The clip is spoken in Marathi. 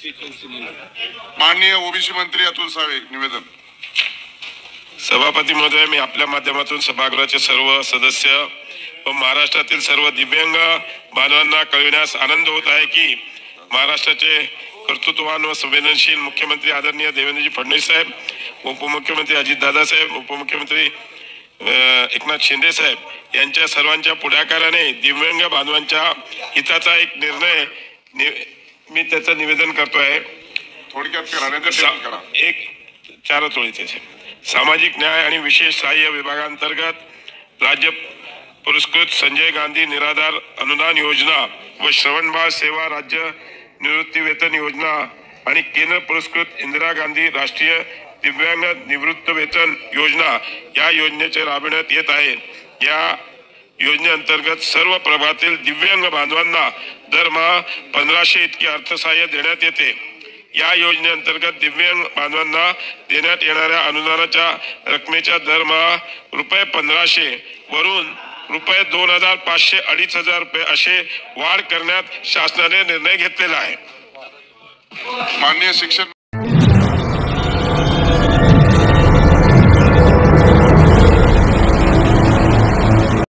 माननीय ओबीसी मंत्री अतुल सावे निवेदन। सभापती महोदय, मी आपल्या माध्यमातून सभागृहाचे सर्व सदस्य व महाराष्ट्रातील सर्व दिव्यांग बांधवांना कळविण्यास आनंद होत आहे की महाराष्ट्राचे कर्तृत्ववान व संवेदनशील मुख्यमंत्री आदरणीय देवेंद्रजी फडणवीस साहेब, उपमुख्यमंत्री अजितदादा साहेब, उपमुख्यमंत्री एकनाथ शिंदे साहेब यांच्या सर्वांच्या पुढाकाराने दिव्यांग बांधवांच्या हिताचा एक निर्णय मी त्याचं निवेदन करतो आहे। थोडक्यात करा एक 4 ओळी त्याचे सामाजिक न्याय आणि विशेष सहाय्य विभागांतर्गत राज्य पुरस्कृत संजय गांधी निराधार अनुदान योजना व श्रवणबाळ सेवा राज्य निवृत्ती वेतन योजना आणि केंद्र पुरस्कृत इंदिरा गांधी राष्ट्रीय दिव्यांग निवृत्त वेतन योजना या योजनेचे राबविण्यात येत आहे। या योजनेअंतर्गत सर्व प्रभागातील दिव्यांग बांधवांना दरमहा 1500 इतके अर्थसहाय्य देण्यात येते। या योजनेअंतर्गत दिव्यांग बांधवांना देण्यात येणाऱ्या अनुदानाच्या रकमेच्या दरमहा ₹1500 वरून ₹2500 ₹2500 असे वाढ करण्यात शासनाने निर्णय घेतलेला आहे। माननीय शिक्षण